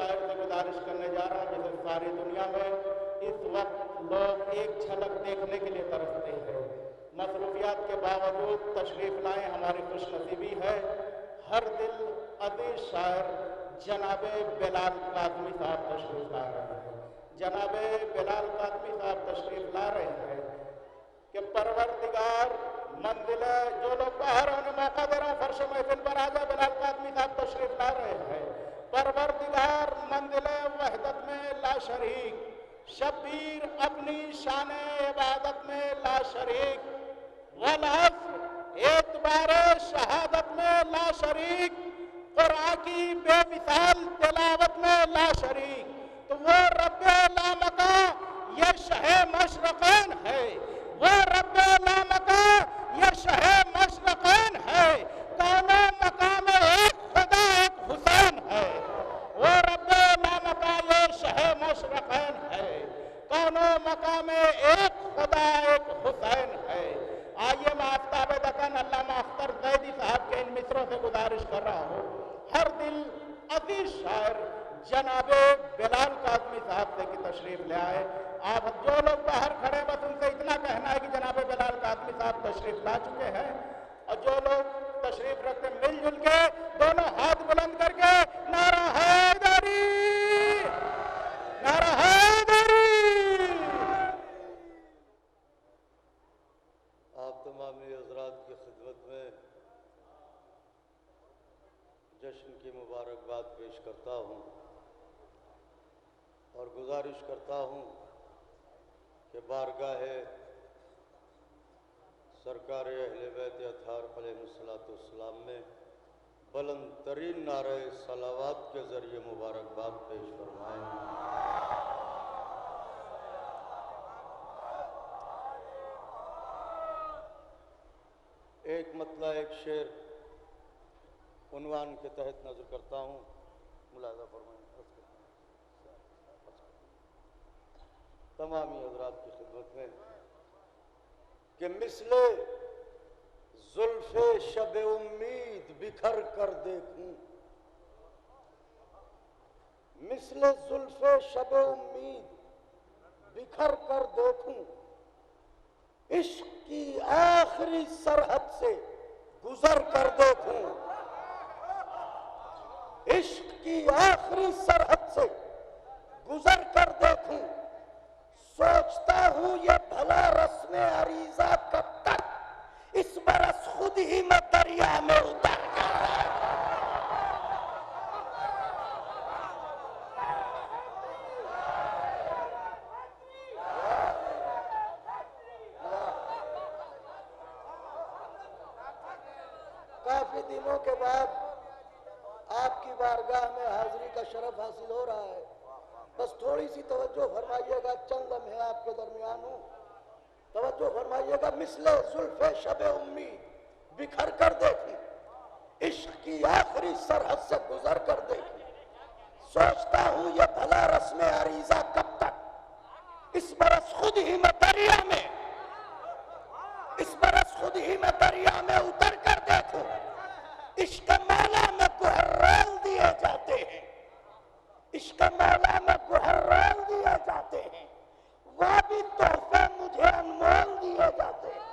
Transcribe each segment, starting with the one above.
شاعر سے گزارش کرنے جا رہا ہوں جسے ساری دنیا میں اس وقت لوگ ایک جھلک دیکھنے کے لیے ترستے ہیں. مصروفیات کے باوجود تشریف لائیں، ہماری خوش نصیبی ہے. ہر دل عزیز شاعر جناب بلال کاظمی صاحب تشریف لا رہے ہیں. جناب بلال کاظمی صاحب تشریف لا رہے ہیں کہ پروردگار منزل جو لوگ باہر ہونے موقع دے رہا ہوں فرش محفل پر آجا. بلال کاظمی صاحب تشریف لا رہے ہیں. پروردگار منزل وحدت میں لا شریک، شبیر اپنی شان عبادت میں لا شریک، والعصر اعتبار شہادت میں لا شریک، قرآن کی بے مثال تلاوت میں لا شریک. تو وہ رب لامکا یہ شہ مشرقین ہے، وہ رب لامکا یہ شہ مشرقین ہے. کون مقام ایک خدا ایک حسین ہے، وہ رب لامکا یہ شہ مشرقین ہے. کون مقام ایک خدا ایک حسین ہے. آئیے میں آفتاب دکن علامہ اختر زیدی صاحب کے ان مصروں سے گزارش کر رہا ہوں. ہر دل عزیز شاعر جناب بلال کاظمی صاحب سے کی تشریف لے آئے. آپ جو لوگ باہر کھڑے بس ان سے اتنا کہنا ہے کہ جناب بلال کاظمی صاحب تشریف لا چکے ہیں، اور جو لوگ تشریف رکھتے مل جل کے دونوں ہاتھ بلند کر کے نعرہ حیدری، نعرہ حیدری. آپ تمامی حضرات کی خدمت میں جشن کی مبارکباد پیش کرتا ہوں اور گزارش کرتا ہوں کہ بارگاہ سرکار اہل بیت اطہار علیہ السلام میں بلند ترین نعرہ صلوات کے ذریعے مبارکباد پیش فرمائیں. ایک مطلع ایک شعر عنوان کے تحت نظر کرتا ہوں، ملاحظہ فرمائیں. تمامی حضرات کی خدمت میں کہ مثل زلف شب امید بکھر کر دیکھوں، مثل زلف شب امید بکھر کر دیکھوں، عشق کی آخری سرحد سے گزر کر دیکھوں، عشق کی آخری سرحد سے گزر کر دیکھوں. سوچتا ہوں یہ بھلا رسم عریضہ کب تک اس برس خود ہی میں دریا میں اتر جاؤں. کافی دنوں کے بعد آپ کی بارگاہ میں حاضری کا شرف حاصل ہو رہا ہے. بس تھوڑی سی توجہ فرمائیے گا، چند لمحے آپ کے درمیان ہوں، توجہ فرمائیے گا. مثل زلف شب امید بکھر کر دیکھیں، عشق کی آخری سرحد سے گزر کر دیکھیں. سوچتا ہوں یہ بھلا رسم عریضہ کب تک اس برس خود ہی میں دریا میں، اس برس خود ہی میں دریا میں اتر کر دیکھوں. عشق مولا میں گہرال دیے جاتے ہیں، عشق مولا میں گہرال دیے جاتے ہیں، وہ بھی تحفے مجھے انمول دیے جاتے ہیں.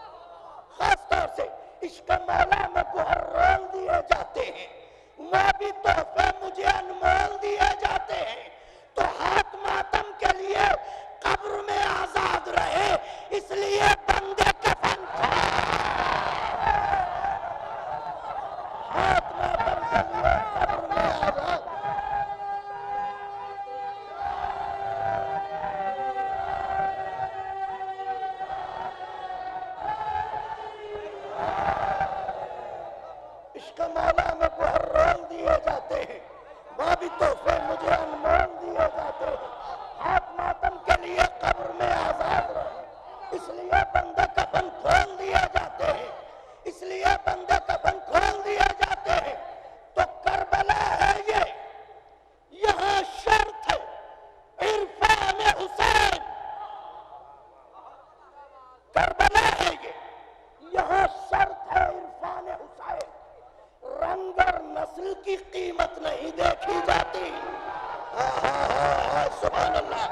خاص طور سے عشق مولا میں گہرال دیے جاتے ہیں، وہ بھی تحفے مجھے انمول دیے جاتے ہیں. تو ہاتھ ماتم کے لیے قبر میں آزاد رہے، اس لیے بندے کفن ہاتھ ماتم کے لیے قبر میں آزاد. عشق مولا میں گہرال دیے جاتے ہیں، وہ بھی تحفے مجھے انمول دیے جاتے ہیں. ہاتھ ماتم کے لیے قبر میں آزاد رہے، اس لیے بندے کفن کھول دیے جاتے ہیں، اس لیے بندے کفن کھول دیے جاتے ہیں. تو کربلا ہے یہ، یہاں شرط ہے عرفان حسین. کربلا ہے یہ، یہاں شرط ہے عرفان حسین. رنگ اور نسل کی قیمت نہیں دیکھی جاتی، سبحان اللہ.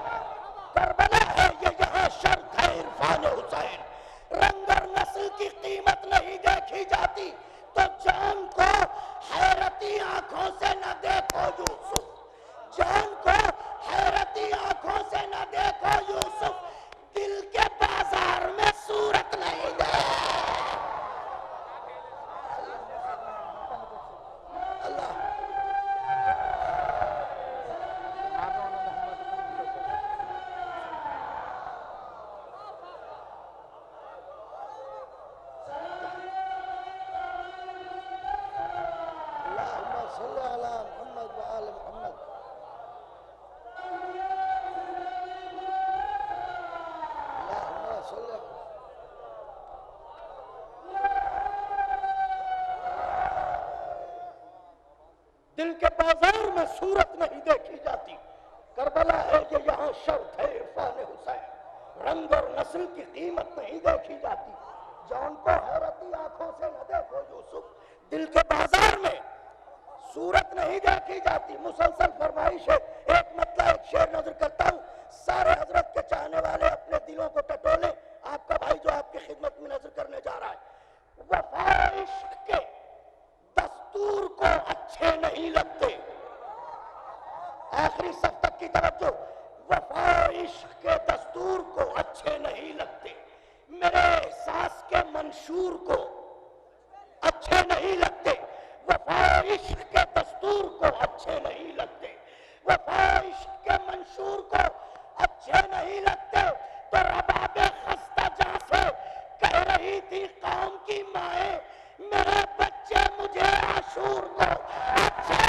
کربلا ہے یہ یہاں شرط ہے عرفان حسین. رنگ اور نسل کی قیمت نہیں دیکھی جاتی تو جان کو حیرتی آنکھوں سے نہ دیکھو یوسف. جان کو حیرتی آنکھوں سے نہ دیکھو یوسف. دل کے بازار میں صورت نہیں دے. اللہ صلی علی محمد و آل محمد. اللہم صلی. دل کے بازار میں صورت نہیں دیکھی جاتی. کربلا ہے یہ یہاں شرط ہے عرفان حسین. رنگ اور نسل کی قیمت نہیں دیکھی جاتی. جان کو حیرتی آنکھوں سے نہ دیکھو یوسف. دل کے بازار میں صورت نہیں دیکھی جاتی. مسلسل فرمائش ہے. ایک مطلب ایک شعر نظر کرتا ہوں. سارے حضرت کے چاہنے والے اپنے دلوں کو ٹٹولے. آپ کا بھائی جو آپ کی خدمت میں نظر کرنے جا رہا ہے. وفا عشق کے دستور کو اچھے نہیں لگتے. آخری صف تک کی توجہ. وفا عشق کے دستور کو اچھے نہیں لگتے. میرے احساس کے منشور کو اچھے نہیں لگتے. وفا عشق کے دستور کو اچھے نہیں لگتے. وفا عشق کے منشور کو اچھے نہیں لگتے. تو رباب خستہ جاں سے کہہ رہی تھی قوم کی مائیں میرے بچے مجھے عاشور کو اچھے.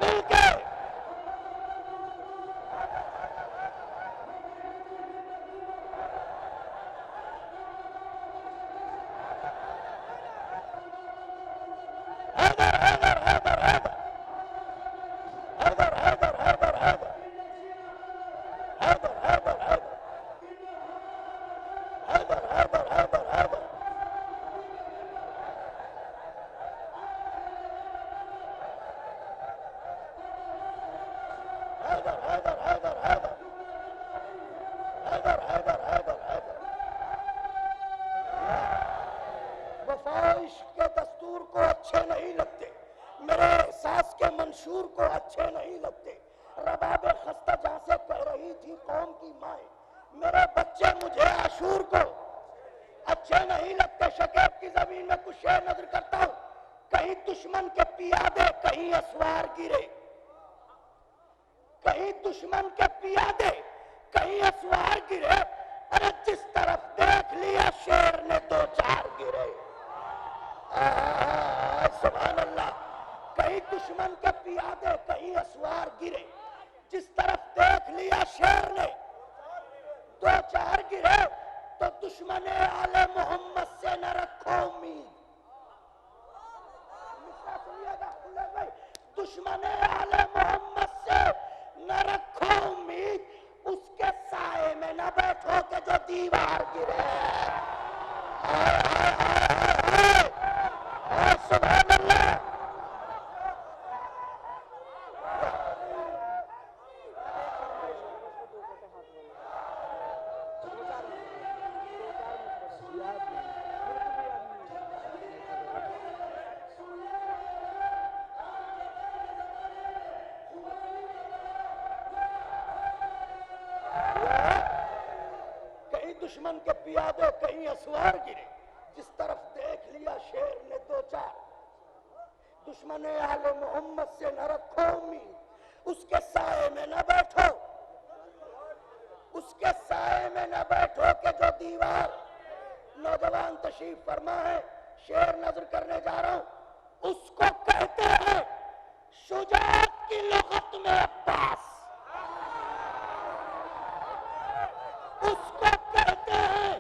مل کے وفائش کے دستور کو اچھے نہیں لگتے. میرے احساس کے منشور کو اچھے نہیں لگتے. رباب خستہ جہاں سے کہہ رہی تھی قوم کی مائیں میرے بچے مجھے عاشور کو اچھے نہیں لگتے. شکیب کی زمین میں کچھ شعر نظر کرتا ہوں. کہیں دشمن کے پیادے کہیں اسوار گرے. کہیں دشمن کے پیادے کہیں اسوار گرے. ارے جس طرف دیکھ لیا شیر نے دو چار گرے. سبحان اللہ. کہیں دشمن کے پیادے کہیں اسوار گرے. جس طرف دیکھ لیا شیر نے دو چار گرے. تو دشمن آل محمد سے نہ رکھو امید. دشمن آل محمد سے نہ رکھو امید. اس کے سائے میں نہ بیٹھو کہ جو دیوار گرے. سبحان اللہ. دشمن کے پیادے کہیں اسوار گرے. جس طرف دیکھ لیا شیر نے دو چار. دشمن اہل محمد سے نہ رکھو امید. اس کے سائے میں نہ بیٹھو. اس کے سائے میں نہ بیٹھو کہ جو دیوار. نوجوان تشریف فرما ہے. شعر نظر کرنے جا رہا ہوں. اس کو کہتے ہیں شجاعت کی لغت میں عباس. اس کو کہتے ہیں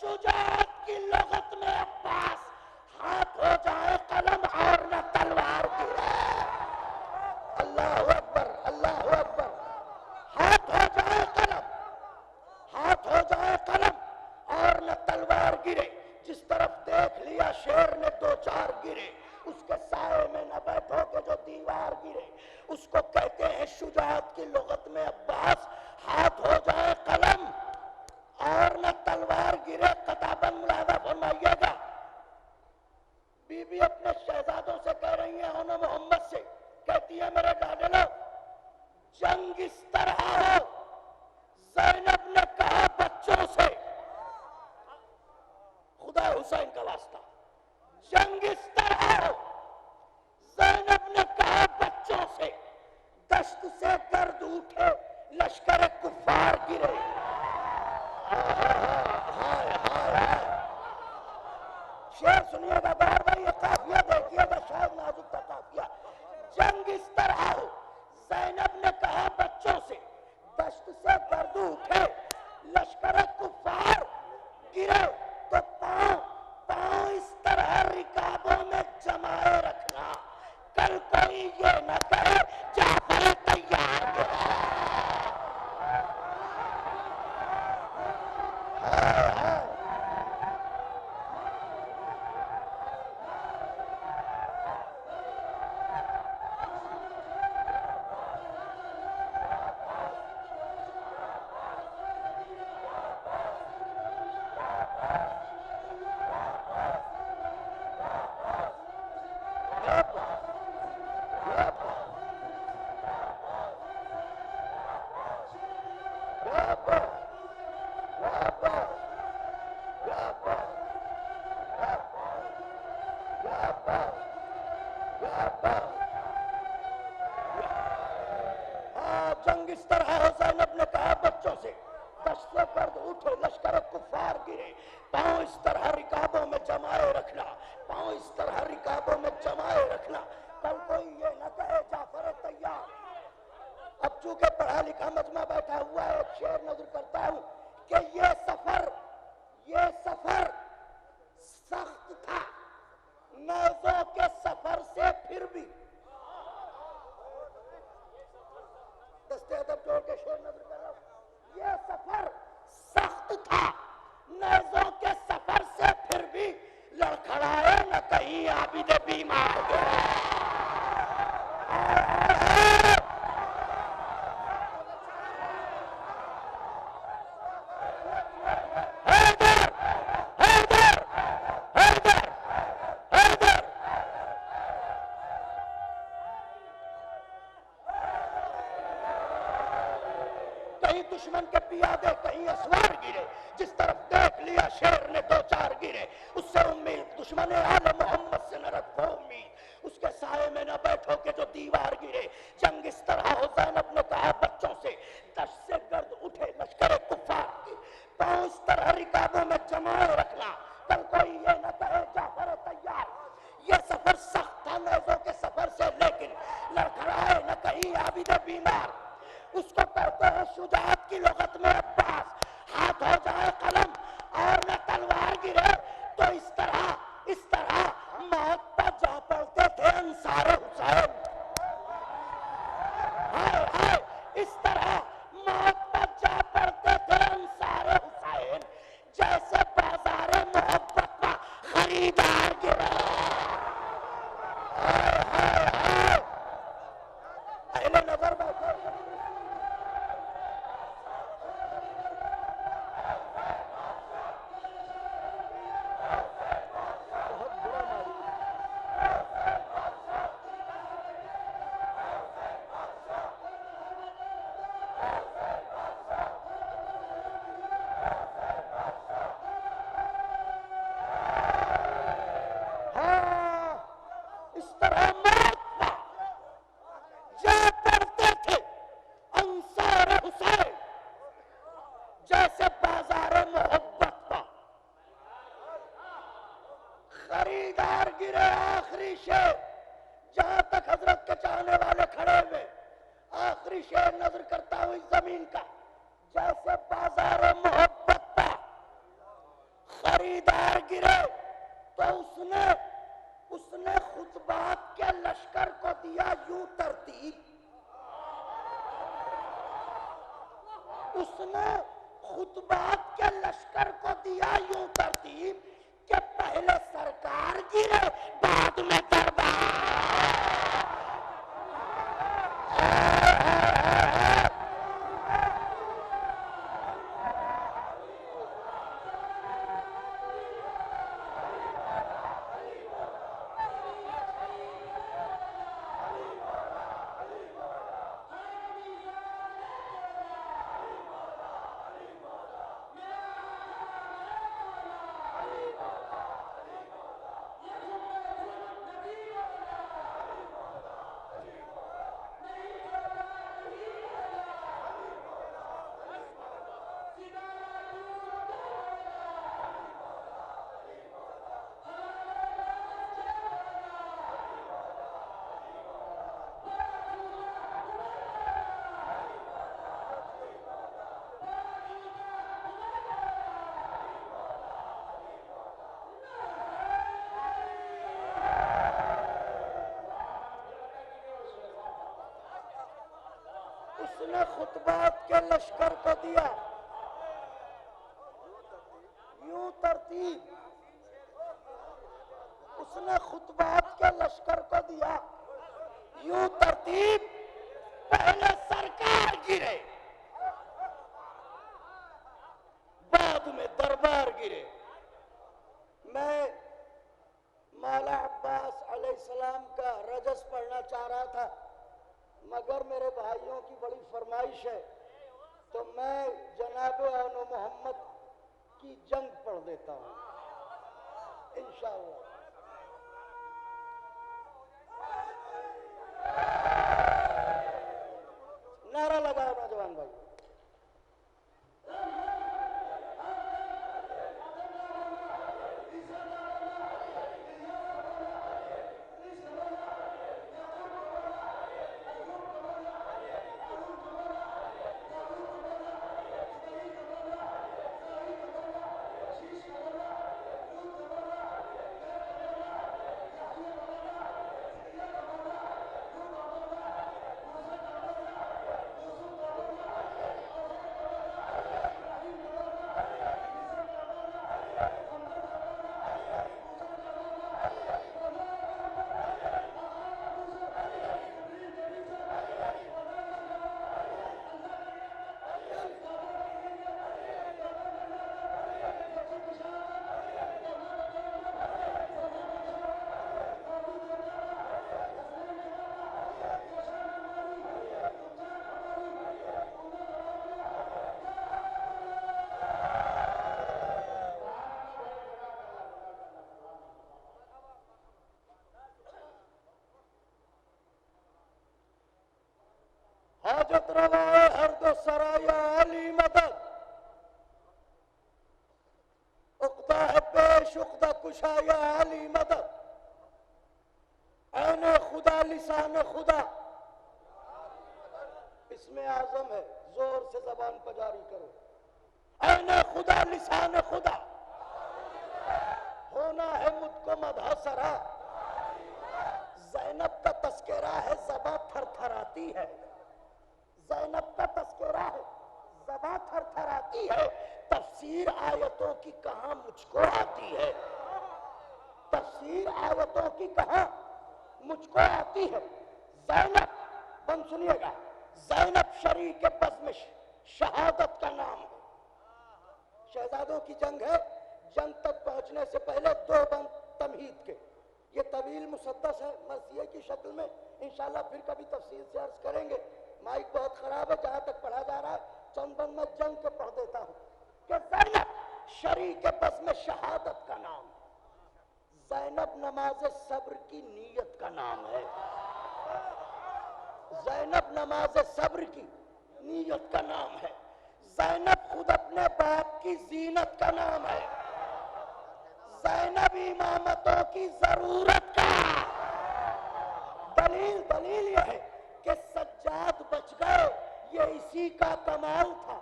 شجاعت کی لغت میں عباس. ہاتھ ہو جائے قلم اور نہ تلوار گرے. اللہ اکبر اللہ اکبر. ہاتھ ہو جائے قلم. ہاتھ ہو جائے قلم اور نہ تلوار گرے، جس طرف دیکھ لیا شیر نے دو چار گرے، اس کے سائے میں نہ بیٹھو کہ جو دیوار گرے، اس کو کہتے ہیں شجاعت کی لغت میں عباس، ہاتھ ہو جائے قلم اور نہ تلوار گرے، قطعاً ملاحظہ فرمائیے گا۔ بی بی اپنے شہزادوں سے کہہ رہی ہیں انہوں محمد سے، کہتی ہے میرے ڈاڈلو جنگ اس طرح ہو، زینب نے کہا بچوں سے، خدا حسین کا واسطہ، جنگ اس طرح ہو، زینب نے کہا بچوں سے، دشت سے گرد اٹھے لشکر کفار گرے۔ شعر سنیے گا بار بار، یہ قافیہ دیکھیے گا، شاید نازک کا قافیہ۔ جنگ اس طرح ہو، زینب نے کہا بچوں سے، دشت سے گرد اٹھے لشکر کفار گرے، تو پاؤں اس طرح رکابوں میں جمائے رکھنا، کل کوئی یہ نہ کہے جعفر تیار گرا۔ جنگ اس طرح ہو، زینب نے کہا بچوں سے، دشت سے گرد اٹھے لشکر کفار گرے، پاؤں اس طرح رکابوں میں جمائے رکھنا، پاؤں اس طرح رکابوں میں جمائے رکھنا، کل کوئی یہ نہ کہے جعفر تیار۔ اب چونکہ پڑھا لکھا مجمع بیٹھا ہوا ہے، ایک شعر نظر کرتا ہوں کہ یہ سفر سخت تھا، نیزوں کے سفر سے پھر بھی، دستے ادب جوڑ کے شعر نظر کر رہا ہوں، یہ سفر سخت تھا، نیزوں کے سفر سے پھر بھی، لڑکھڑائے نہ کہیں عابد بیمار گئے۔ کہیں دشمن کے پیادے، کہیں اسوار گرے، جس طرف دیکھ لیا شیر نے دو چار گرے، اس سے امید دشمن آل محمد سے نہ رکھو امید، اس کے سائے میں نہ بیٹھو کہ جو دیوار گرے۔ جنگ اس طرح ہو، زینب نے کہا بچوں سے، دشت سے گرد اٹھے لشکر کفار کی، پاؤں اس طرح رکابوں میں جمائے رکھنا، کل کوئی یہ نہ کہے جعفر تیار۔ یہ سفر سخت تھا نیزوں کے سفر سے، لیکن لڑکھڑائے نہ کہیں عابد بیمار، اس کو کہتے ہیں شجاعت کی لغت میں عباس، ہاتھ ہو جائے قلم اور نہ تلوار گرے، تو اس طرح موت پر جا پڑتے تھے انصار حسین۔ اس طرح موت پر جا پڑتے تھے انصار حسین، جیسے بازار محبت کا خریدار گرا۔ اہل نظر بیٹھے، خریدار گرے۔ آخری شعر جہاں تک حضرت کے چاہنے والے کھڑے ہوئے، آخری شعر نظر کرتا ہوں اس زمین کا، جیسے بازار محبت پہ خریدار گرے تو اس نے خطبات کے لشکر کو دیا یوں ترتیب، اس نے خطبات کے لشکر کو دیا یوں ترتیب کہ پہلے سرکار گرے بعد میں دربار. اس نے خطبات کے لشکر کو دیا یوں ترتیب. اس نے خطبات کے لشکر کو دیا یوں ترتیب پہلے سرکار گرے بعد میں دربار گرے. میں مولا عباس علیہ السلام کا رجس پڑھنا چاہ رہا تھا مگر میرے بھائیوں کی بڑی فرمائش ہے تو میں جناب آن محمد کی جنگ پڑھ دیتا ہوں انشاءاللہ. نعرہ لگاؤ نوجوان بھائی. حاجت روائے ہر دو سرایا علی مدد اقدا ہے پیش اقدا کشایا علی مدد عین خدا لسان خدا اس میں اعظم ہے زور سے زبان پر جاری کرو. عین خدا لسان خدا ہونا ہے مجھ کو مدح سرا. زینب کا تذکرہ ہے زباں تھر تھراتی ہے. زینب کا تذکرہ ہے زباں تھر تھراتی ہے. تفسیر آیتوں کی کہاں مجھ کو آتی ہے. تفسیر آیتوں کی کہاں مجھ کو آتی ہے. زینب بن سنیے گا زینب شریک بزم شہادت کا نام ہے. شہزادوں کی جنگ ہے. جنگ تک پہنچنے سے پہلے دو بند تمہید کے یہ طویل مسدس ہے مرثیے کی شکل میں انشاءاللہ پھر کبھی تفصیل سے عرض کریں گے. مائک بہت خراب ہے جہاں تک پڑھا جا رہا ہے چند بند میں جنگ کے پڑھ دیتا ہوں کہ زینب شریک بزم شہادت کا نام ہے. زینب نماز صبر کی نیت کا نام ہے. زینب نماز صبر کی نیت کا نام ہے. زینب خود اپنے باپ کی زینت کا نام ہے. زینب امامتوں کی ضرورت کا دلیل یہ ہے کہ سجاد بچ گئے یہ اسی کا کمال تھا.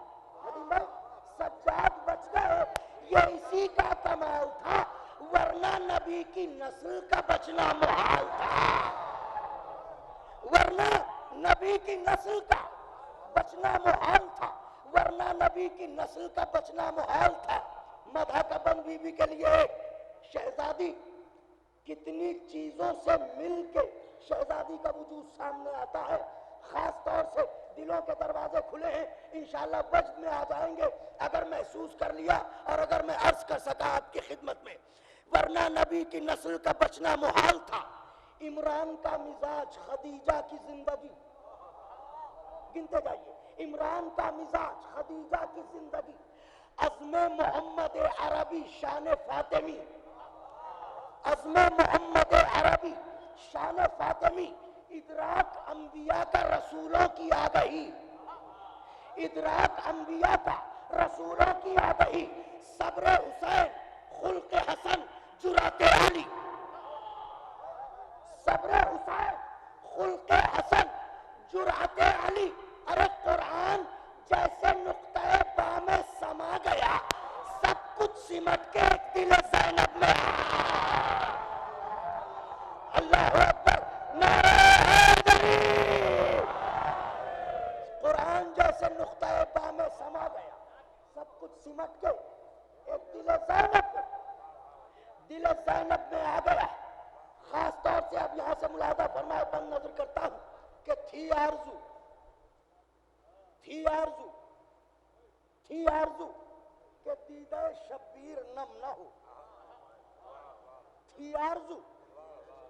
سجاد بچ گئے یہ اسی کا کمال تھا ورنہ نبی کی نسل کا بچنا محال تھا. ورنہ نبی کی نسل کا بچنا محال تھا. ورنہ ورنہ نبی کی نسل کا بچنا محال تھا. مدح کا بند بی بی کے لیے شہزادی کتنی چیزوں سے مل کے شہزادی کا وجود سامنے آتا ہے. خاص طور سے دلوں کے دروازے کھلے ہیں, انشاءاللہ وجد میں آ جائیں گے اگر محسوس کر لیا اور اگر میں عرض کر سکا آپ کی خدمت میں. ورنہ نبی کی نسل کا بچنا محال تھا. عمران کا مزاج خدیجہ کی زندگی, گنتے جائیے, عمران کا مزاج خدیجہ کی زندگی, عزم محمد عربی شان فاطمی, عزم محمد عربی شان فاطمی, ادراک انبیاء کا رسولوں کی آگہی, ادراک انبیاء کا رسولوں کی آگہی, صبر حسین خلق حسن جرأت علی, صبر حسین خلق حسن جرأت علی. ارے قرآن جیسے نقطۂ با میں سما گیا, سب کچھ سمٹ کے ایک دل زینب میں آیا. اللہ اکبر, نعرہ حیدری. قرآن جیسے نقطۂ با میں سما گیا, سب کچھ سمٹ کے ایک دل زینب میں, دل زینب میں آ گیا. خاص طور سے اب یہاں سے ملاحظہ فرمائے, بند نظر کرتا ہوں کہ تھی آرزو کہ دیدہ شبیر نم نہ ہو, تھی آرزو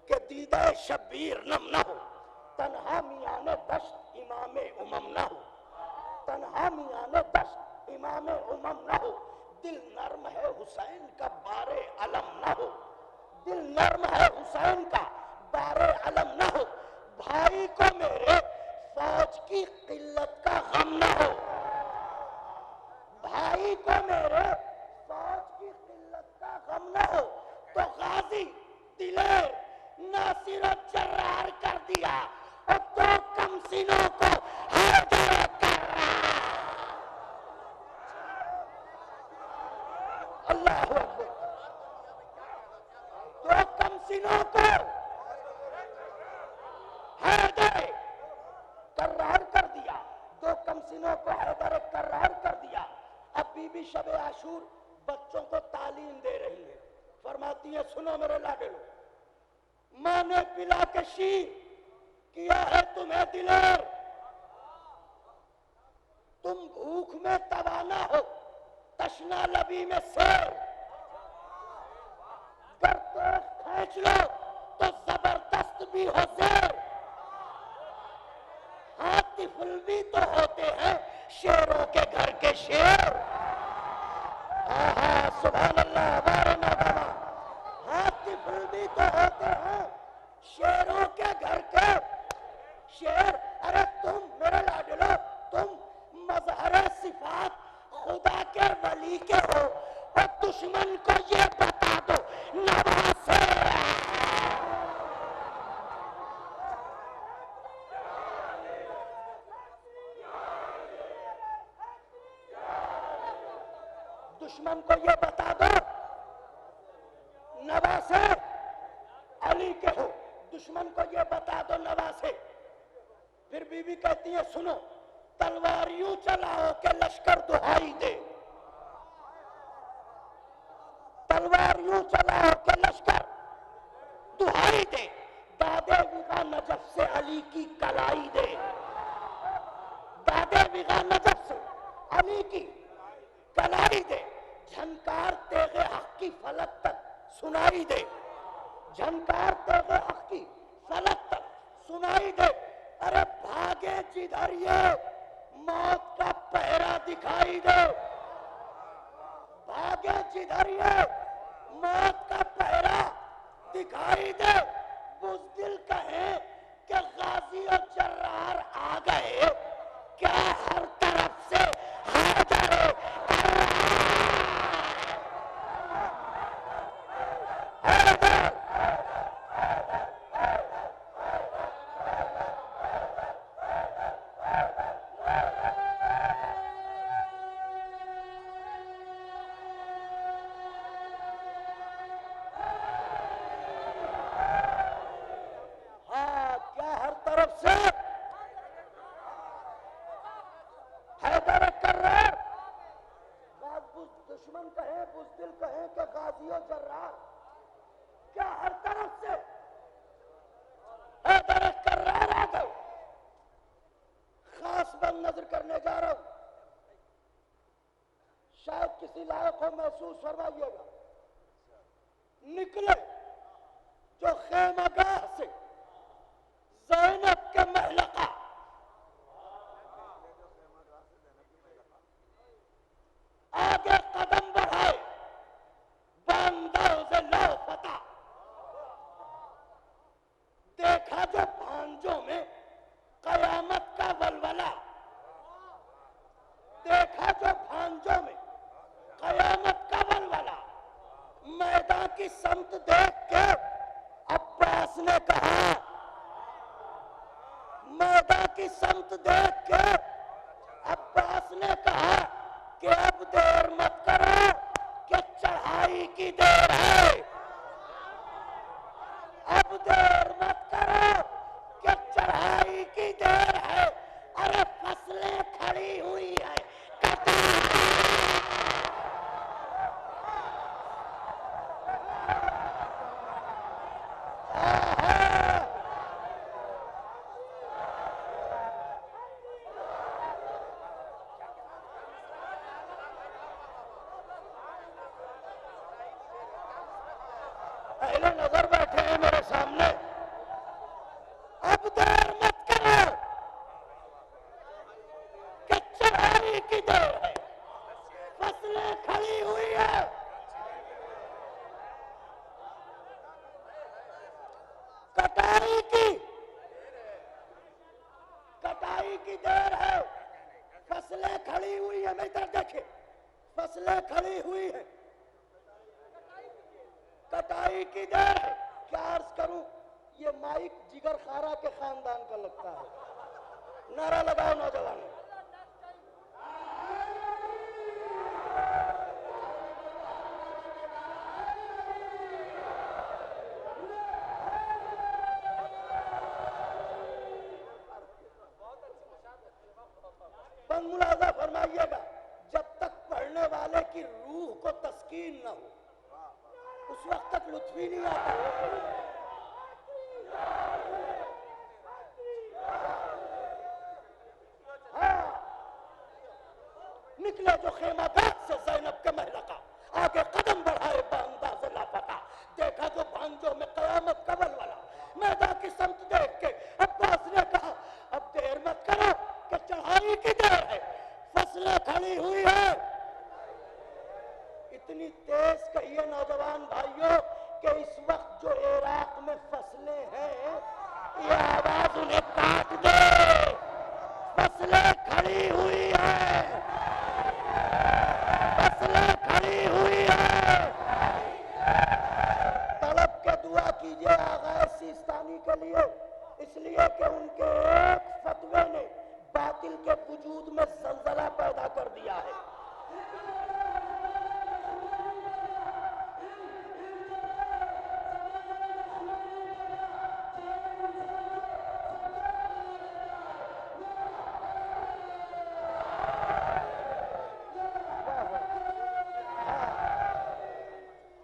کہ دیدہ شبیر نم نہ ہو, تنہا میان دشت امام امم نہ ہو, تنہا میان دشت امام امم نہ ہو. دل نرم ہے حسین کا بار علم نہ ہو, دل نرم ہے حسین کا بار علم نہ ہو. بھائی کو میرے فوج کی قلت کا غم نہ ہو, بھائی کو میرے فوج کی قلت کا غم نہ ہو. تو غازی دلیر ناصر و جرار کر دیا اور دو کم سینوں کو حیدر کر رہا. اللہ اکبر, دو کم سینوں کو حیدر کرار کر دیا, دو کم سینوں کو حیدر کرار کر دیا. اب بی بی شب عاشور بچوں کو تعلیم دے رہی ہے, فرماتی ہے سنو میرے لاڈلو, ماں نے پلا کے شیر کیا ہے تمہیں دلیر, تم بھوک میں توانا ہو تشنا لبی میں سیر, گر دیکھ کھینچ لو تو زبردست بھی ہو زیر, ہاں طفل بھی تو ہوتے ہیں شیروں کے گھر کے شیر. ہاں سبحان اللہ ہمارے نوجوان, ہاں طفل بھی تو ہوتے ہیں شیروں کے گھر کے شیر. ارے تم میرے لاڈلو, تم مظہر صفات خدا کے ولی کے ہو, اور دشمن کو یہ بتا دو نواسے. دشمن کو یہ بتا دو نواسے علی کے ہو, دشمن کو یہ بتا دو نواسے. پھر بی بی کہتی ہے سنو, تلوار یوں چلاؤ کہ لشکر دہائی دے, تلوار یوں چلاؤ کہ لشکر دہائی دے. دادے وغا نجف سے علی کی کلائی دے, دادے وغا نجف سے علی کی کلائی دے. جھنکار تیغ حق کی فلک تک سنائی دے, جھنکار تیغ حق کی فلک تک سنائی دے. ارے بھاگے جدھر یہ موت کا پہرا دکھائی دے, بھاگے جدھر یہ موت کا پہرا دکھائی دے. بزدل کہیں کہ غازی اور جرار آ گئے, کیا ہر طرف سے حیدر دشمن کہیں بزدل کہیں کہ غازی و جرار، کیا ہر طرف سے حیدر کرار آ گئے. خاص بند نظر کرنے جا رہا ہوں، شاید کسی لائق کو محسوس فرمائیے گا. نکلے جو خیمہ گاہ سے زینب کے محلقہ، آگے قدم بڑھائے بانداز لو فتح. دیکھا جو بھانجوں میں قیامت کا ولولہ، دیکھا جو بھانجوں میں قیامت کا ولولہ. میدان کی سمت دیکھ کے عباس نے کہا، میدان کی سمت دیکھ کے عباس نے کہا کہ اب دیر مت کرو کہ چڑھائی کی دیر ہے. اب دیر مت کرو کہ چڑھائی کی دیر ہے. ارے فصلیں کھڑی ہوئی ہیں، اہل نظر بیٹھے ہیں میرے سامنے. اب دیر مت کرو کہ چڑھائی کی دیر ہے، فصلیں کھڑی ہوئی ہے. کٹائی کی دیر ہے، فصلیں کھڑی ہوئی ہیں. میں ادھر دیکھیں، فصلیں کھڑی ہوئی ہیں، کٹائی کی دیر ہے. کیا عرض کروں، یہ مائک جگر خارا کے خاندان کا لگتا ہے. نعرہ لگاؤ نوجوانوں. بند ملاحظہ فرمائیے گا، جب تک پڑھنے والے کی روح کو تسکین نہ ہو اس وقت تک لطف ہی نہیں آتا. ہاں، نکلے جو خیمہ گاہ سے زینب کے محلقہ، آگے قدم بڑھائے بانداز لاپتہ. دیکھا جو بھانجوں میں قیامت کا ولولہ. میدان کی سمت دیکھ کے عباس نے کہا اب دیر مت کرو کہ چڑھائی کی دیر ہے، فصلیں کھڑی ہوئی ہے. اتنی تیز کہیے نوجوان بھائیوں کہ اس وقت جو عراق میں فصلیں ہیں یہ آواز انہیں کاٹ دے. فصلیں کھڑی ہوئی ہے، فصلیں کھڑی ہوئی ہے. طلب کے دعا کیجئے آغا سیستانی کے لیے، اس لیے کہ ان کے ایک فتوے نے باطل کے وجود میں زلزلہ پیدا کر دیا ہے.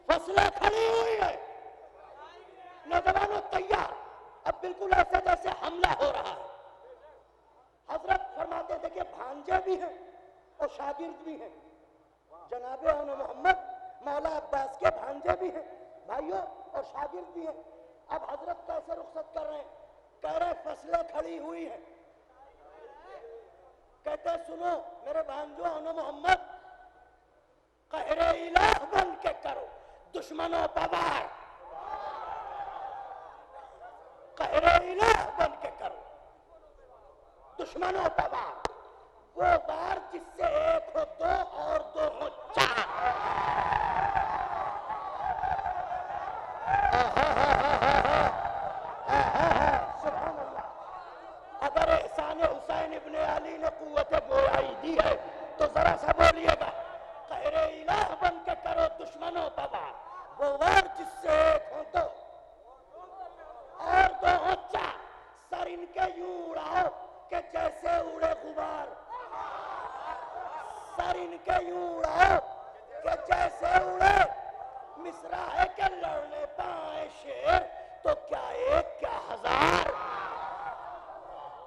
فصلیں کھڑی ہوئی ہے. نوجوانوں تیار، اب بالکل ایسا جیسے حملہ ہو رہا ہے. حضرت فرماتے تھے کہ بھانجے بھی ہیں اور شاگرد بھی ہیں. جناب محمد مولا عباس کے بھانجے بھی ہیں بھائیوں اور شاگرد بھی ہیں. اب حضرت کیسے رخصت کر رہے ہیں؟ کہہ رہے فصلیں کھڑی ہوئی ہیں. کہتے سنو میرے بھانجو محمد، قہر الہ بن کے کرو دشمنوں پر وار. قہر الہ بن کے کرو دشمنوں پر وار. وہ وار جس سے ایک ہو دو اور دو ہو چار. سبحان اللہ. اگر احسان حسین ابن علی نے قوت گویائی دی ہے تو ذرا سا بولیے گا، قہر الہ بن کے کرو دشمنوں پر وار. وہ وار جس سے ایک ہو دو اور دو ہو چار. سر ان کے یوں اڑاؤ کہ جیسے اڑے غبار. سر ان کے یوں اڑاؤ کہ جیسے اڑے مصرع ہے کہ لڑنے پائے شیر تو کیا ایک کیا ہزار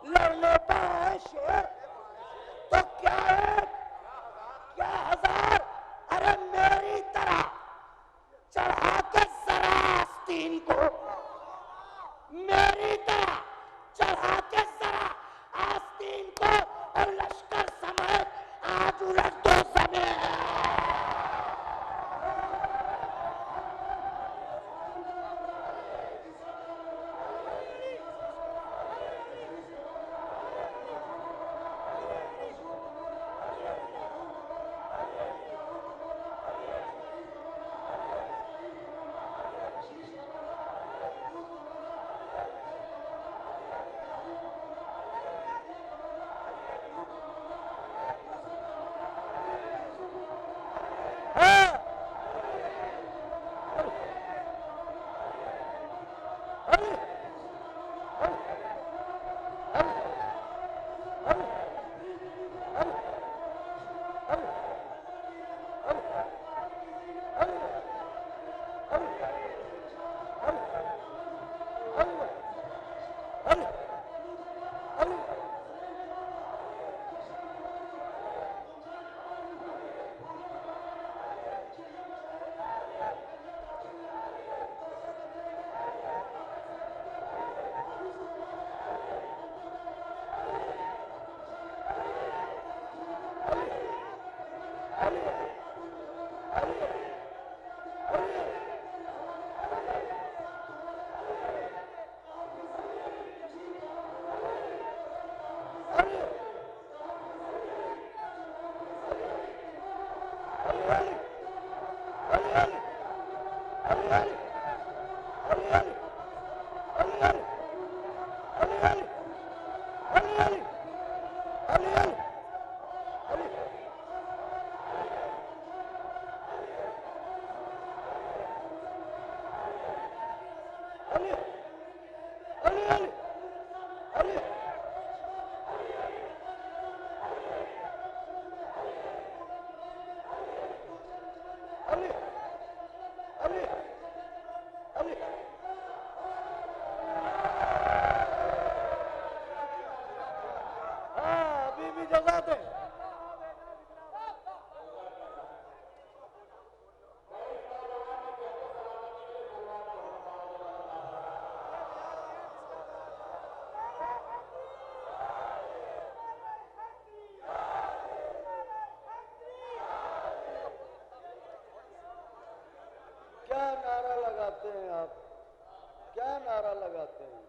لڑنے پائے شیر تو کیا ایک کیا ہزار ارے میری طرح چڑھا کے ذرا آستین کو میری طرح چڑھا کے ذرا آستین کو اور لشکر سمیت آج الٹ دو زمین کیا نعرہ لگاتے ہیں آپ کیا نعرہ لگاتے ہیں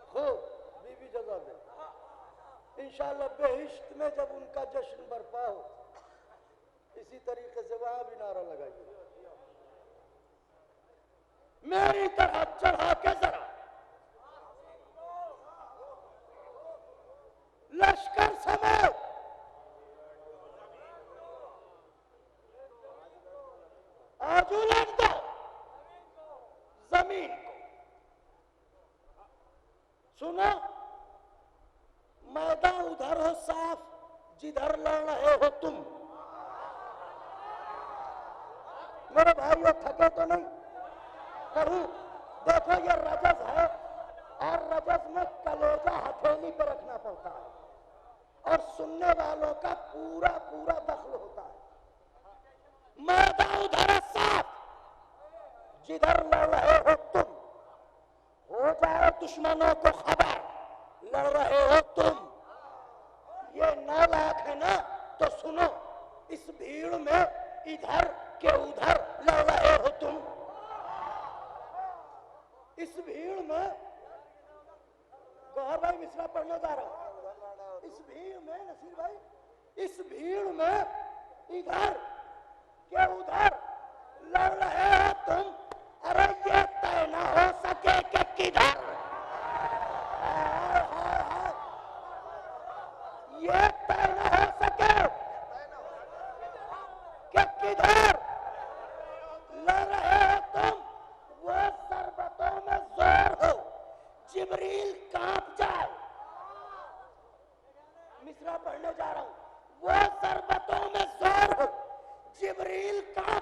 خوب بی بی جزا دیں انشاءاللہ بہشت میں جب ان کا جشن برپا ہو اسی طریقے سے وہاں بھی نعرہ لگائیے میری طرح چڑھا کے ذرا لشکر سمیت آج الٹ دو زمین کو سنو میدان ادھر ہو صاف جدھر لڑ رہے ہو تم میرے بھائیو تھکے تو نہیں کروں دیکھو یہ رجز ہے اور رجز میں کلیجہ ہتھیلی پہ رکھنا پڑتا ہے اور سننے والوں کا پورا پورا دخل ہوتا ہے میدان ادھر صاف جدھر لڑ رہے ہو تم ہو جائے دشمنوں کو خبر لڑ رہے ہو تم یہ 9 لاکھ ہے نا تو سنو اس بھیڑ میں ادھر کہ ادھر لڑ رہے ہو تم اس بھیڑ میں گوھر بھائی مصرع پڑھنے جا رہا ہوں اس بھیڑ میں نصیر بھائی اس بھیڑ میں ادھر کہ ادھر لڑ رہے ہو تم ارے یہ طے نہ ہو سکے کہ کدھر یہ طے نہ ہو سکے کہ کدھر لڑ رہے ہو تم وہ ضربتوں میں زور ہو جبریل کانپ جائے مصرع پڑھنے جا رہا ہوں وہ ضربتوں میں زور ہو جبریل کانپ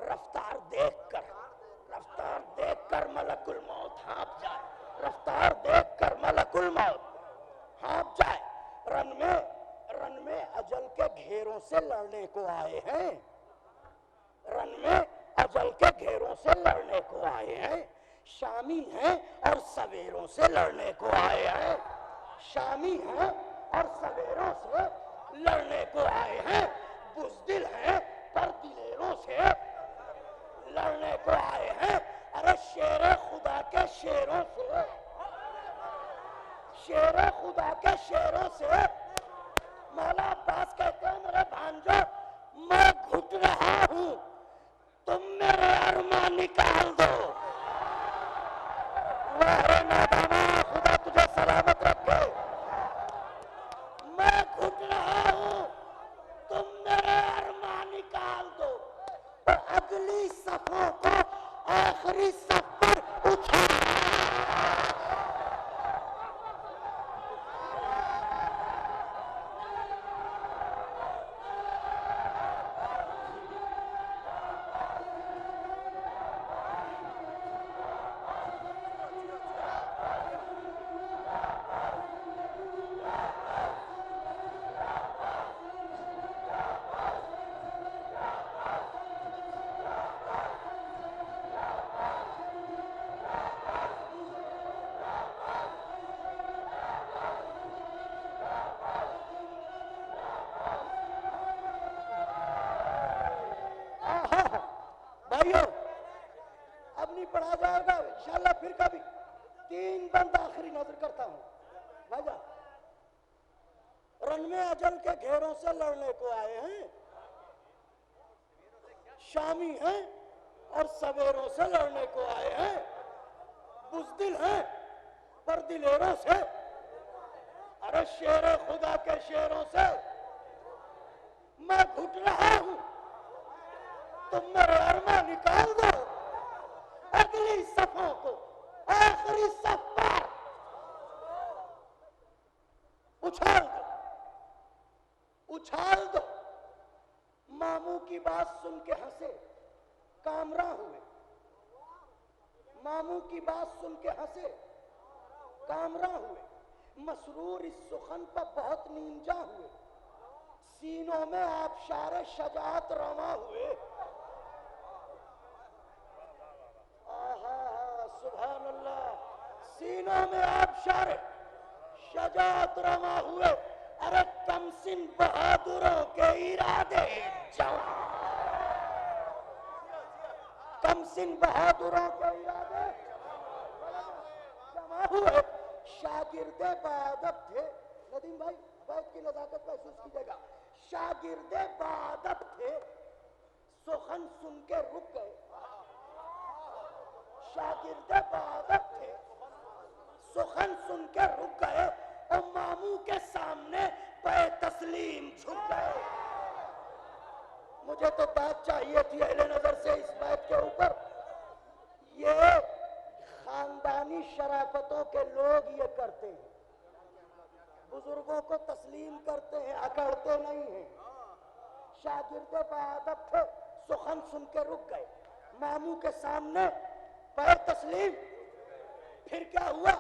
رفتار دیکھ کر ملک الموت ہانپ جائے، رفتار دیکھ کر ملک الموت ہانپ جائے۔ رن میں اجل کے گھیروں سے لڑنے کو آئے ہیں، رن میں اجل کے گھیروں سے لڑنے کو آئے ہیں، شامی ہیں اور سویروں سے لڑنے کو آئے ہیں، شامی ہیں اور سویروں سے لڑنے کو آئے ہیں، بزدل ہیں پر دلیروں سے لڑنے کو آئے ہیں۔ ارے شیر خدا کے شیروں سے، شیر خدا کے شیروں سے مولا عباس کہتے ہیں میرے بھانجو میں گھٹ رہا ہوں تم میرے ارمان نکال دو۔ خدا تجھے سلامت رکھے۔ میں گھٹ رہا ہوں تم میرے ارمان نکال دو، اور اگلی صفوں کو آخری صف پر اٹھا۔ اب نہیں پڑھا جائے گا انشاءاللہ پھر کبھی۔ 3 بند آخری نظر کرتا ہوں بھائی جان۔ رن میں اجل کے گھیروں سے لڑنے کو آئے ہیں، شامی ہیں اور سویروں سے لڑنے کو آئے ہیں، بزدل ہیں پر دلیروں سے۔ ارے شیر خدا کے شیروں سے میں گھٹ رہا ہوں تم میرے ارمان نکال دو، اگلی صفوں کو آخری صف پر اچھال دو، اچھال دو۔ ماموں کی بات سن کے ہنسے کامراں ہوئے، ماموں کی بات سن کے ہنسے کامراں ہوئے، مسرور اس سخن پر بہت نیمجا ہوئے، سینوں میں آبشار شجاعت رواں ہوئے۔ سبحان اللہ، سینوں میں آبشار شجاعت رواں ہوئے۔ ارے کم سن بہادروں کے ارادے جواں، کم سن بہادروں کے ارادے جمع ہوئے۔ شاگرد باادب تھے، ندیم بھائی بیت کی نزاکت محسوس کیجئے گا، شاگرد باادب تھے سخن سن کے رک گئے، شاگرد باادب تھے سخن سن کے رک گئے، اور ماموں کے سامنے پے تسلیم جھک گئے۔ مجھے تو بات چاہیے تھی اہل نظر سے اس بات کے اوپر، یہ خاندانی شرافتوں کے لوگ یہ کرتے ہیں، بزرگوں کو تسلیم کرتے ہیں، اکڑتے نہیں ہیں۔ شاگرد باادب تھے سخن سن کے رک گئے، ماموں کے سامنے پے تسلیم۔ پھر کیا ہوا؟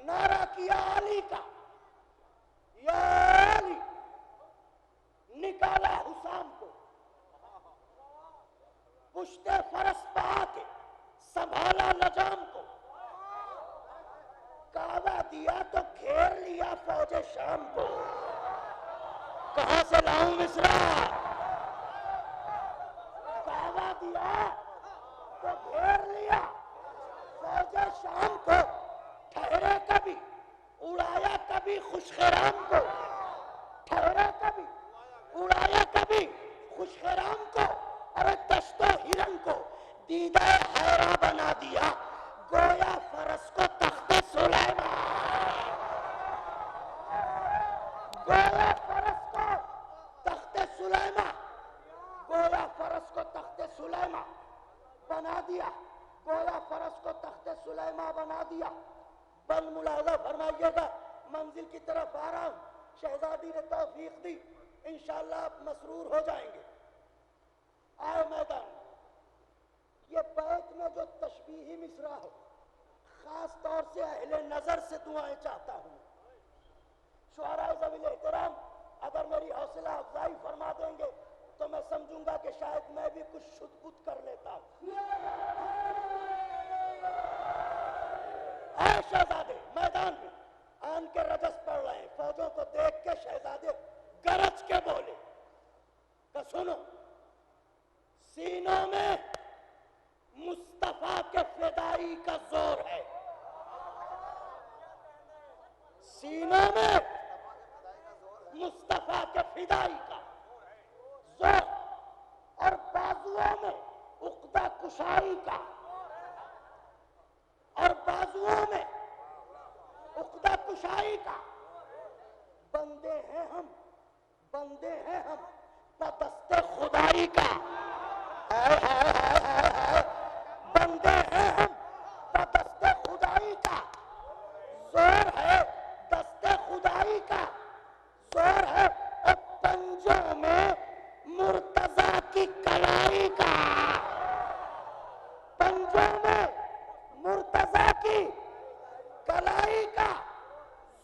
نعرہ کیا علی کا، یا علی، نکالا حسام کو، پشت فرس پا کے سنبھالا لجام کو، کعبہ دیا تو گھیر لیا فوج شام کو۔ کہاں سے لاؤں مصرع؟ کعبہ دیا تو گھیر لیا فوج شام کو، ٹھہرے کبھی اڑایا کبھی خوش خرام کو، ٹھہرے کبھی اڑایا کبھی خوش خرام کو، اور دشت و ہرن کو دیدہ حیرہ بنا دیا، گویا فرس کو تخت سلیمان، گویا فرس کو تخت سلیمان، گویا فرس کو تخت سلیمان بنا دیا، گویا فرس کو تخت سلیمان بنا دیا۔ بل ملاحظہ فرمائیے گا، منزل کی طرف آ رہا ہوں، شہزادی نے توفیق دی، انشاءاللہ آپ مسرور ہو جائیں گے۔ آئے میدان، ہے. خاص طور سے اہل نظر سے دعائیں چاہتا ہوں. شعراء ذوی الاحترام اگر میری حوصلہ افزائی فرما دیں گے تو میں سمجھوں گا کہ شاید میں بھی کچھ شد بد کر لیتا ہوں. اے شہزادے میدان میں آن کے رجس پڑ رہے ہیں. فوجوں کو دیکھ کے شہزادے گرج کے بولے کہ سنو، سینوں میں مصطفیٰ کے فدائی کا زور ہے. سینوں میں مصطفیٰ کے فدائی کا زور اور بازوؤں میں عقدہ کشائی کا، اور بازوؤں میں عقدہ کشائی کا. بندے ہیں ہم، بندے ہیں ہم بدست خدائی کا. بندے ہیں ہم بدست خدائی کا. زور ہے دست خدائی کا، زور ہے پنجوں میں مرتضیٰ کی کلائی کا. پنجوں میں مرتضیٰ کی کلائی کا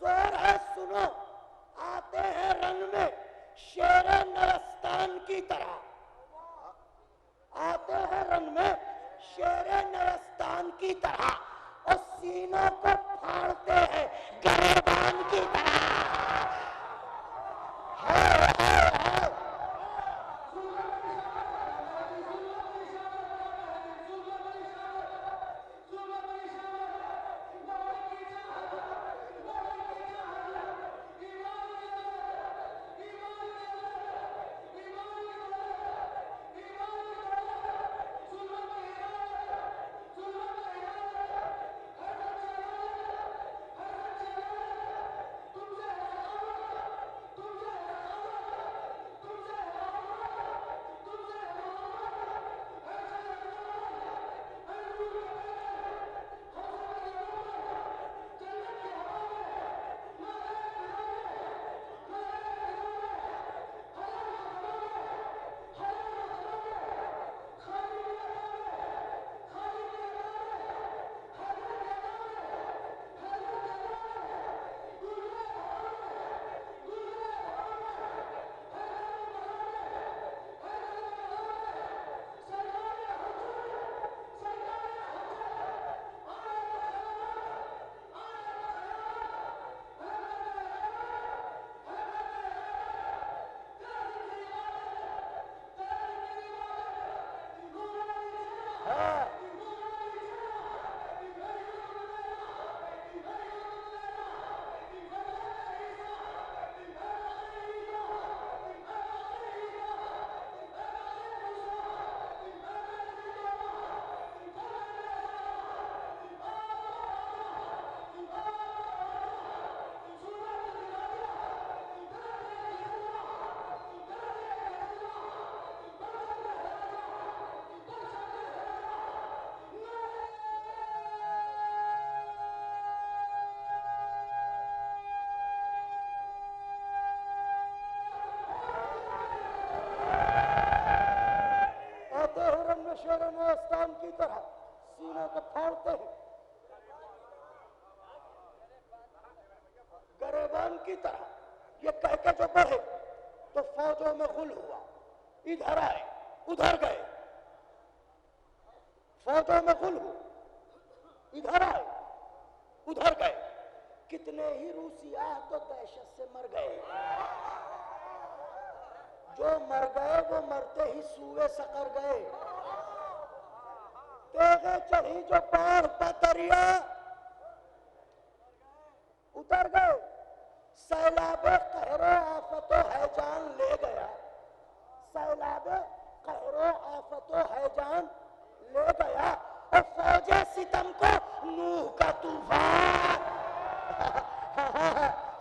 زور ہے. سنو، آتے ہیں رن میں شیر نرستان کی طرح، آتے ہیں رن میں شیر نرستان کی طرح، اور سینوں کو پھاڑتے ہیں گریبان کی طرح. شہرستان کی طرح سینوں کو پھاڑتے ہیں گریبان کی طرح. یہ کہہ کے جو بڑھے تو فوجوں میں غل ہوا، ادھر آئے ادھر گئے. فوجوں میں غل ہوا، ادھر آئے ادھر گئے. کتنے ہی روسیاہ تو دہشت سے مر گئے. جو مر گئے وہ مرتے ہی سوئے سقر گئے. تیغیں چڑھی جو باڑ پہ دریا اتر گئے. سیلاب قہر و آفت و ہیجان لے گیا. سیلاب قہر و آفت و ہیجان لے گیا اور فوج ستم کو نوح کا طوفان.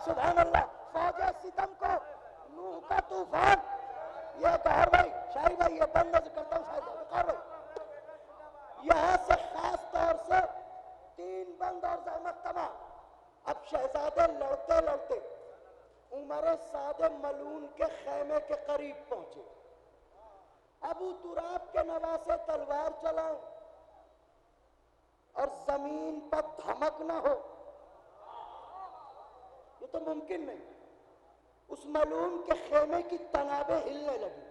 سبحان اللہ. فوج ستم کو نوح کا طوفان. یہ گہر بھائی شاہی بھائی یہ بند نظر کرتا ہوں. شاہی بھائی یہاں سے خاص طور سے 3 بند اور زحمت تمام. اب شہزادے لڑتے لڑتے عمر سعد ملعون کے خیمے کے قریب پہنچے. ابو تراب کے نواسے تلوار چلائیں اور شوق نہ ہو، یہ تو ممکن نہیں۔ اس ملعون کے خیمے کی تنابیں ہلنے لگی،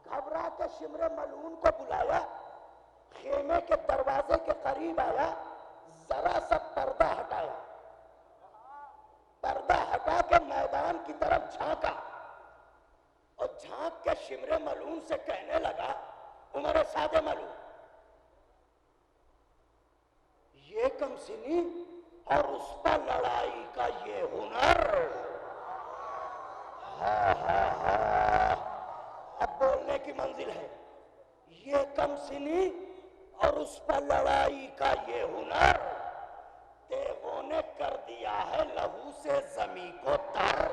گھبرا کے شمر ملعون کو بلایا، خیمے کے دروازے کے قریب آیا، ذرا سا پردہ ہٹایا، پردہ ہٹا کے میدان کی طرف جھانکا اور جھانک کے شمر ملعون سے کہنے لگا، عمر سعد ملعون، یہ کم سنی اور اس پر لڑائی کا یہ ہنر، اب بولنے کی منزل ہے، یہ کم سنی اور اس پر لڑائی کا یہ ہنر، تیغوں نے کر دیا ہے لہو سے زمین کو تر،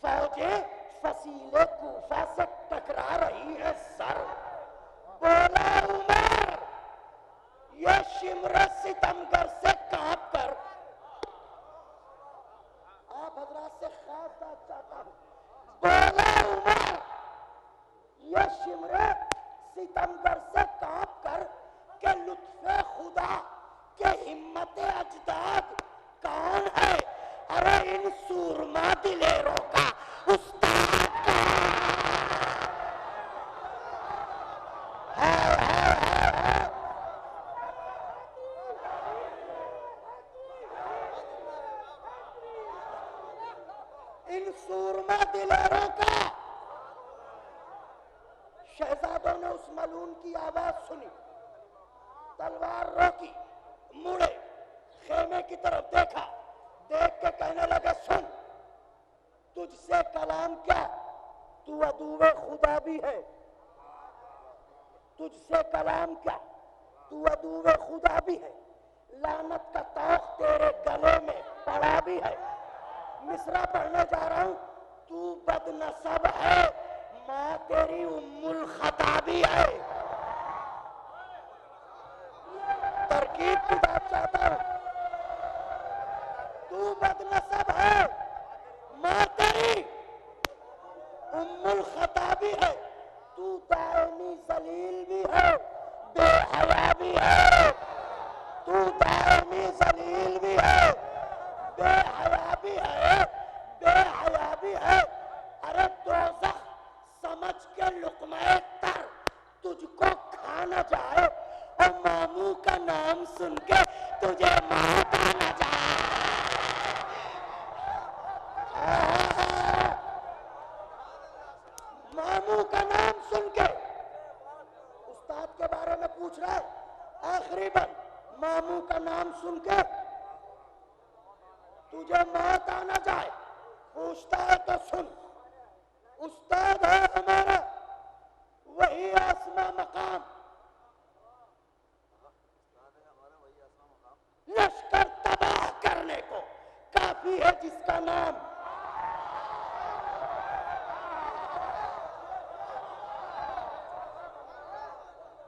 فوجیں فصیل کوفہ سے ٹکرا رہی ہے سر، بولا عمر یہ شمر ستمگر سے کانپ کر، آپ حضرات سے خاص بات چاہتا ہوں، بولا عمر یہ شمر ستمگر سے کانپ کر کہ لطف خدا کہ ہمت اجداد کون ہے، ارے ان سورما دلیروں کا استاد ان سورما دلیروں کا۔ شہزادوں نے اس ملعون کی آواز سنی، تلوار روکی، مڑے، خیمے کی طرف دیکھا، دیکھ کے کہنے لگے، سن تجھ سے کلام کیا، تو عدو خدا بھی ہے، تجھ سے کلام کیا، تو عدو خدا بھی ہے، لعنت کا طوق تیرے گلے میں پڑا بھی ہے، مصرع پڑھنے جا رہا ہوں، تو بد نسب ہے، ماں تیری ام الخطا بھی ہے، ترکیب کی بات چاہتا ہوں، تو بد نسب ہے، ماں تیری ام الخطا بھی ہے، تو دائمی ذلیل بھی ہے، بے حیا بھی ہے، تو دائمی ذلیل بھی ہے، بے حیا بھی ہے، بے حیا بھی ہے، ارے دوزخ سمجھ کے لقمہ تر تجھ کو کھا نہ جائے، اور ماموں کا نام سن کے تجھے موت آ نہ جائے، ماموں کا نام سن کے، استاد کے بارے میں پوچھ رہا ہے، آخری بار ماموں کا نام سن کے تجھے موت آ نہ جائے، پوچھتا ہے تو سن، استاد ہے ہمارا وہی آسماں مقام، لشکر تباہ کرنے کو کافی ہے جس کا نام،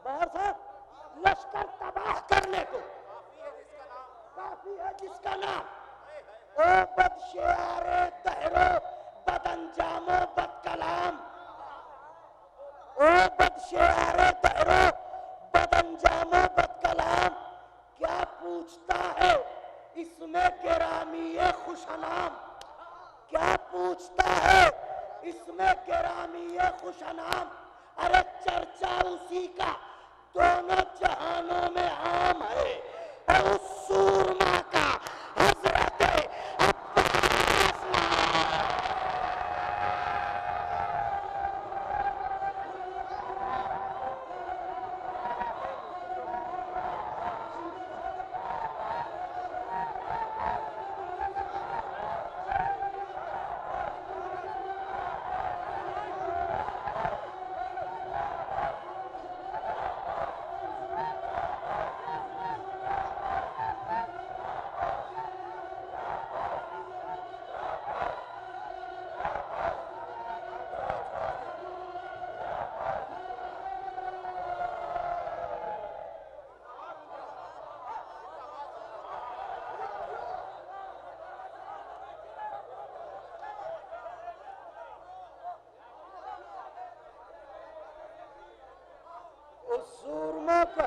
باہر صاحب، لشکر تباہ کرنے کو کافی ہے جس کا نام، او بد شعار دہرو بد انجام و بد کلام، او بد شعار دہرو بد انجام و بد کلام، کیا پوچھتا ہے اس میں گرامی خوش نام، کیا پوچھتا ہے اس میں گرامی خوش نام، ارے چرچا اسی کا دونوں جہانوں میں عام ہے، اور اس سورما کا حضرت عباس نام، اس سورما کا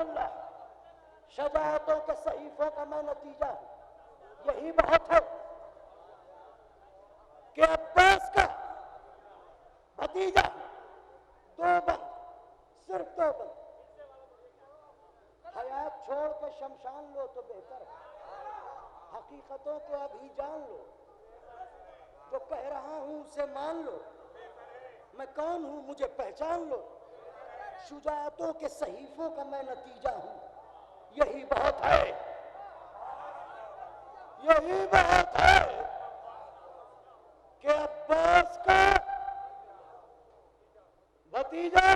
اللہ، شجاعتوں کے صحیفوں کا میں نتیجہ ہوں، یہی بہت ہے کہ عباس کا بھتیجا دو بند، صرف دو بند، حیات چھوڑ کے شمشان لو تو بہتر ہے، حقیقتوں کو ابھی جان لو، جو کہہ رہا ہوں اسے مان لو، میں کون ہوں مجھے پہچان لو، شجاعتوں کے صحیفوں کا میں نتیجہ ہوں، یہی بہت ہے، یہی بہت ہے کہ عباس کا بھتیجا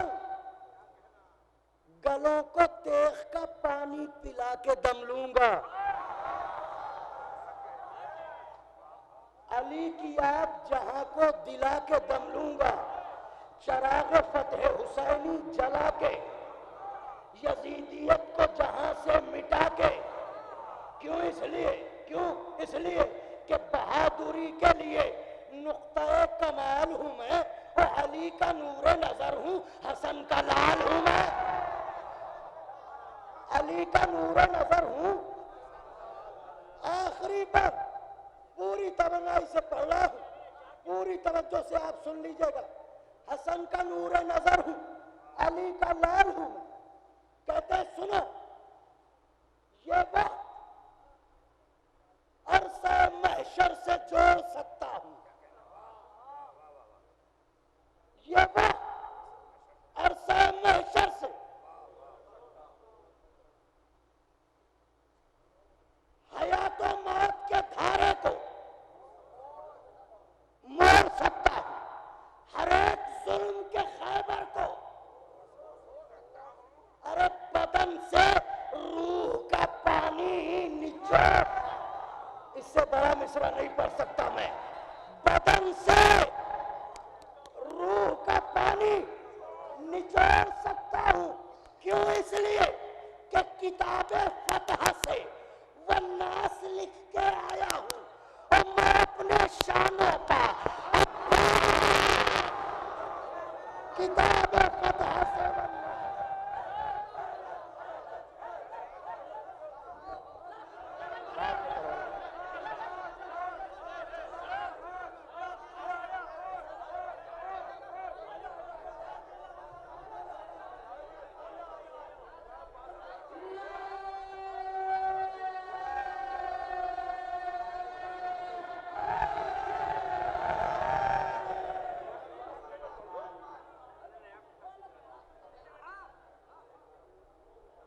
گلوں کو تیغ کا پانی پلا کے دم لوں گا، علی کی آپ جہاں کو دلا کے دم لوں گا، چراغ فتح حسینی جلا کے یزیدیت کو جہاں سے مٹا کے، کیوں اس لیے کہ بہادری کے لیے نقطۂ کمال ہوں میں، اور علی کا نور نظر ہوں، حسن کا لال ہوں میں، علی کا نور نظر ہوں، آخری پر پوری توانائی سے پڑھ رہا ہوں، پوری توجہ سے آپ سن لیجئے گا، حسن کا نور نظر ہوں، علی کا لال ہوں میں، کہتے ہیں سنو یہ وقت عرصہ محشر سے جوڑ سکتا ہوں، یہ وقت عرصہ محشر سے حیات و موت کے دھارے کو موڑ سکتا ہوں، ہر ایک ظلم کے خیبر کو، ارے بدن سے روح کا پانی نچوڑ، اس سے بڑا مصرع نہیں پڑھ سکتا میں، بدن سے روح کا پانی نچوڑ سکتا ہوں، کیوں اس لیے کہ کتاب فتح سے والناس لکھ کے آیا ہوں، اور میں اپنے شانوں کا کتاب فتح سے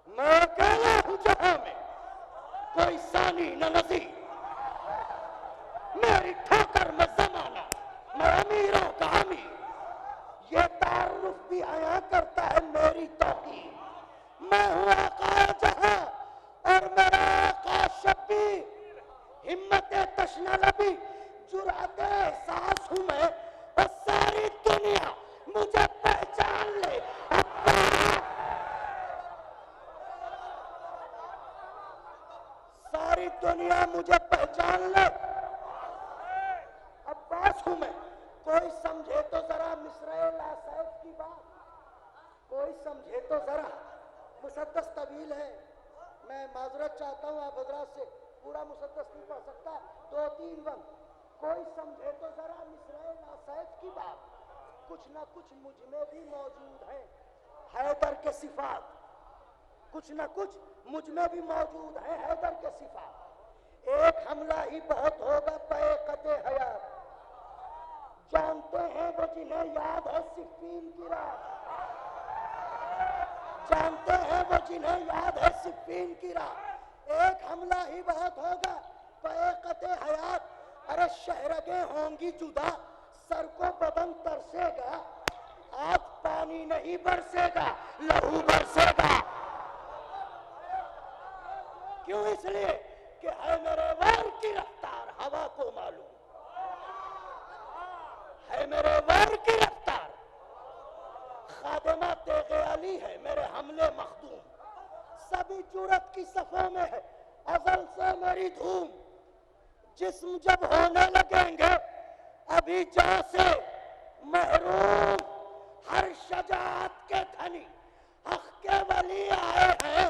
میں اکیلا ہوں جہاں میں کوئی ثانی نہ نظیر، میری ٹھوکر میں زمانہ، میں امیروں کا امیر، یہ تعارف بھی آیا کرتا ہے میری توقیر، میں ہوں آقا جہاں اور میرا آقا شبیر، ہمت تشنہ لبی جرأت احساس ہوں میں، اور ساری دنیا مجھے پہچان لے، ساری دنیا مجھے پہچان لے، عباس ہوں میں، کوئی سمجھے تو ذرا مصرع لا سیف کی بات، کوئی سمجھے تو ذرا، مسدس طویل ہے، میں معذرت چاہتا ہوں آپ حضرات سے، پورا مسدس نہیں پڑھ سکتا، 2-3 بند، کوئی سمجھے تو ذرا مصرع لا سیف کی بات، کچھ نہ کچھ مجھ میں بھی موجود ہے حیدر کے صفات، کچھ نہ کچھ مجھ میں بھی موجود ہے حیدر کے صفات، ایک حملہ ہی بہت ہوگا پے قطع حیات، جانتے ہیں وہ جنہیں یاد ہے صفین کی رات، جانتے ہیں وہ جنہیں یاد ہے صفین کی رات، ایک حملہ ہی بہت ہوگا پے قطع حیات، ارے شہرگیں ہوں گی جدا، سر کو بدن ترسے گا، آج پانی نہیں برسے گا، لہو برسے گا، کیوں اس لیے کہ ہے میرے وار کی رفتار ہوا کو معلوم، ہے میرے وار کی رفتار، خادمہ تیغ علی ہے میرے حملے مخدوم، سبھی جرأت کی صفوں میں ہے ازل سے میری دھوم، جسم جب ہونے لگیں گے ابھی جان سے محروم، ہر شجاعت کے دھنی حق کے ولی آئے ہیں